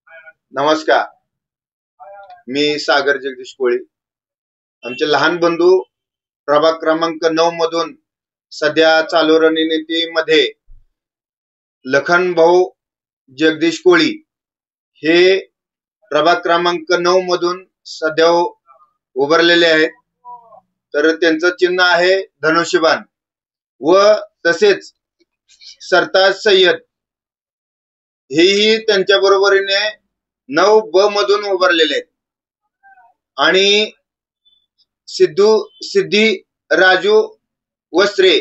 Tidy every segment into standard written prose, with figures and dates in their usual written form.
नमस्कार. मी सागर जगदीश कोळी. आमचे लहान बंधू प्रभाग क्रमांक 9 मधून सध्या चालू रणनीतीमध्ये लखन भाऊ जगदीश कोळी हे प्रभाग क्रमांक 9 मधून सध्या उभारलेले आहेत. तर त्यांचं चिन्ह आहे धनुष्यबाण व तसेच सरताज सय्यद हेही त्यांच्या बरोबरीने 9 ब मधून उभारलेले आहेत. आणि सिद्धी राजू वस्त्रे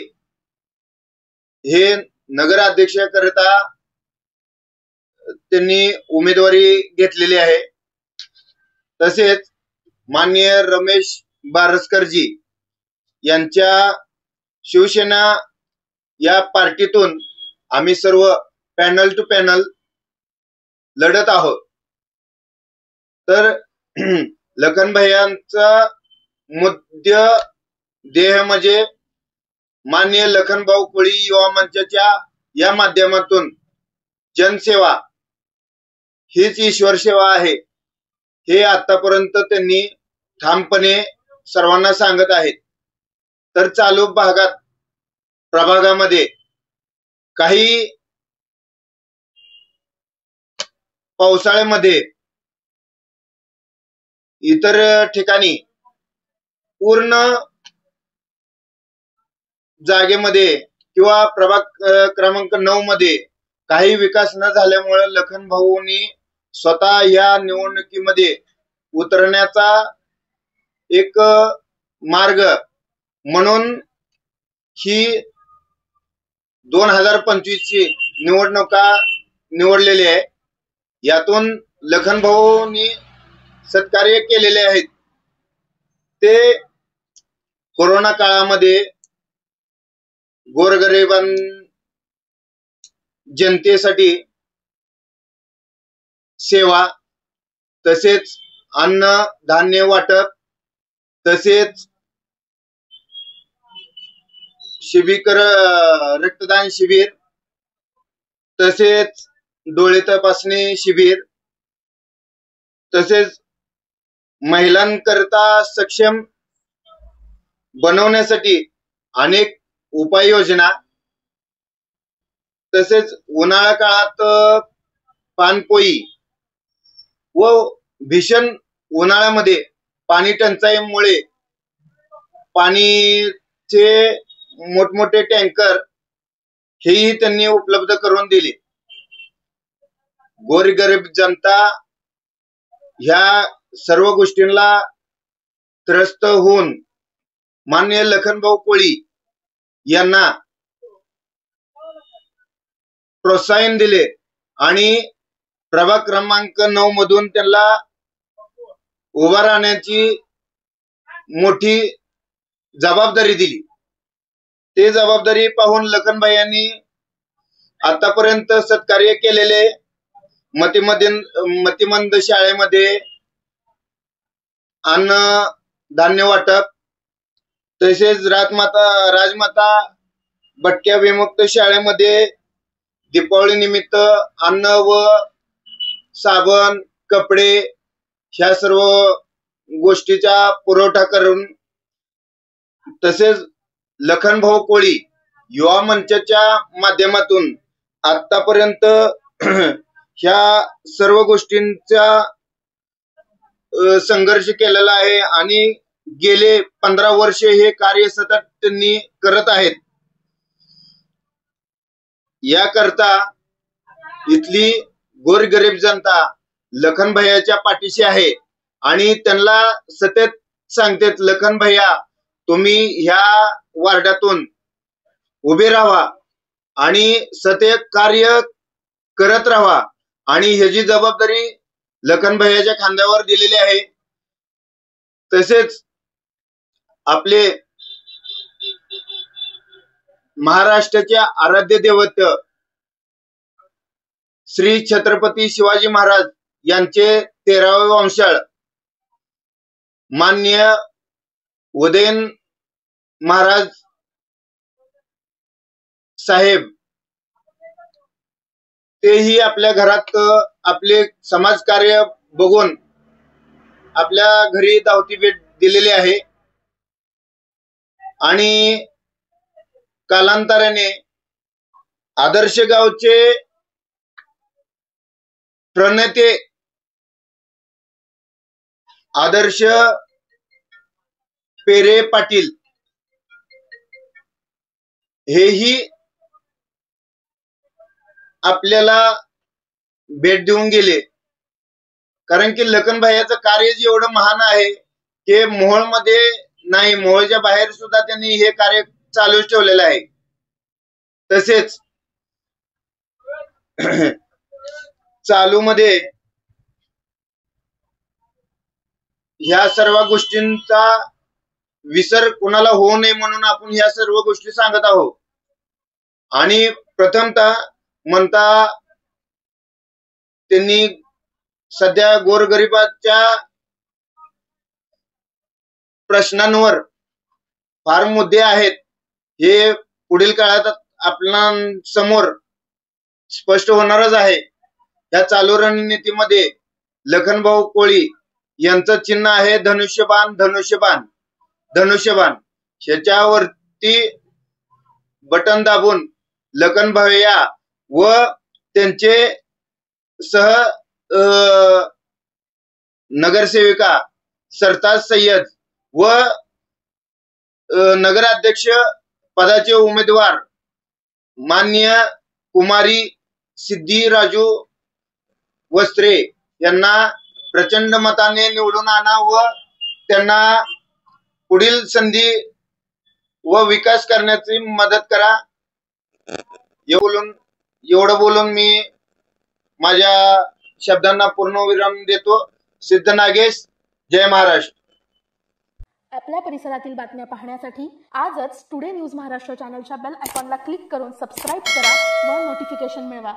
हे नगराध्यक्षाकरिता त्यांनी उमेदवारी घेतलेली आहे. तसेच माननीय रमेश बारसकरजी यांच्या शिवसेना या पार्टीतून आम्ही सर्व पॅनल टू पॅनल लढत आहोत. तर लखन भैयांचा मुद्दे देह म्हणजे माननीय लखन भाऊ कोळी युवा मंचाच्या या माध्यमातून जनसेवा हीच ईश्वर सेवा आहे हे आतापर्यंत त्यांनी ठामपणे सर्वांना सांगत आहेत. तर चालू प्रभागामध्ये काही पावसाळ्यामध्ये इतर ठिकाणी पूर्ण जागेमध्ये किंवा प्रभाग क्रमांक 9 मध्ये काही विकास न झाल्यामुळे लखन भाऊंनी स्वतः या निवडणुकीमध्ये उतरण्याचा एक मार्ग म्हणून ही 2025 ची निवडणुका निवडलेली आहे. यातून लखन भाऊंनी सत्कार्य केलेले आहेत. ते कोरोना काळामध्ये गोरगरिबां जनतेसाठी सेवा, तसेच अन्न धान्य वाटप, तसेच रक्तदान शिबिर, तसेच डोळे तपासणी शिबिर, तसेच महिलांकरता सक्षम बनवण्यासाठी अनेक उपाययोजना, तसेच उन्हाळा काळात पाणपोई व भीषण उन्हाळ्यामध्ये पाणी टंचाईमुळे पाणीचे मोठमोठे टँकर हेही त्यांनी उपलब्ध करून दिले. गोरगरीब जनता ह्या सर्व गोष्टींना त्रस्त होऊन माननीय लखन भाऊ कोळी यांना प्रोत्साहन दिले आणि प्रभाग क्रमांक 9 मधून त्यांना उभा राहण्याची मोठी जबाबदारी दिली. ते जबाबदारी पाहून लखन भाईंनी आतापर्यंत सत्कार्य केलेले मतिमंद शाळेमध्ये अन्न धान्य वाटप, तसेच राजमाता भटक्या विमुक्त शाळेमध्ये दीपावली निमित्त अन्न व साबण कपडे ह्या सर्व गोष्टीचा पुरवठा करून, तसेच लखन भाऊ कोळी युवा मंचाच्या माध्यमातून आतापर्यंत ह्या सर्व गोष्टींचा संघर्ष केलेला आहे आणि गेले 15 वर्ष हे कार्य सतत त्यांनी करत आहेत. याकरता इथली गोरगरीब जनता लखन भैयाच्या पाठीशी आहे आणि त्यांना सतत सांगतात, लखन भैया तुम्ही ह्या वार्डातून उभे राहा आणि सतत कार्य करत राहा आणि ह्याची जबाबदारी लखन भैयाच्या खांद्यावर दिलेली आहे. तसेच आपले महाराष्ट्राचे आराध्य दैवत श्री छत्रपती शिवाजी महाराज यांचे 13वे वंशाळ माननीय उदयन महाराज साहेब तेही आपल्या घरात आपले समाजकार्य बघून आपल्या घरी धावती भेट दिलेली आहे आणि कालांतराने आदर्श गावचे प्रणेते आदर्श पेरे पाटील हेही आपल्याला भेट देऊन गेले. कारण की लखनभाईचं कार्य एवढं महान आहे की मोहोळमध्ये नाही, मोहोळच्या बाहेर सुद्धा त्यांनी हे कार्य चालू ठेवलेलं आहे. तसेच चालू मध्ये ह्या सर्व गोष्टींचा विसर कोणाला होऊ नये म्हणून आपण ह्या सर्व गोष्टी सांगत आहोत. आणि प्रथमतः म्हणता त्यांनी सध्या गोरगरिबाच्या प्रश्नांवर फार मुद्दे आहेत, हे पुढील काळात आपल्या समोर स्पष्ट होणारच आहे. या चालू रणनीतीमध्ये लखनभाऊ कोळी यांचं चिन्ह आहे धनुष्यबाण धनुष्यबाण धनुष्यबाण. ह्याच्यावरती बटन दाबून लखनभाऊया व त्यांचे सह नगरसेविका सरताज सय्यद व नगराध्यक्ष पदाचे उमेदवार माननीय कुमारी सिद्धी राजू वस्त्रे यांना प्रचंड मताने निवडून आणा व त्यांना पुढील संधी व विकास करण्याची मदत करा. एवढं बोलून मी माझ्या शब्दांना पूर्णविराम देतो. सिद्ध नागेश, जय महाराष्ट्र. आपल्या परिसरातील बातम्या पाहण्यासाठी आजच टुडे न्यूज महाराष्ट्र चॅनलच्या बेल आयकॉनला क्लिक करून सबस्क्राईब करा व नोटिफिकेशन मिळवा.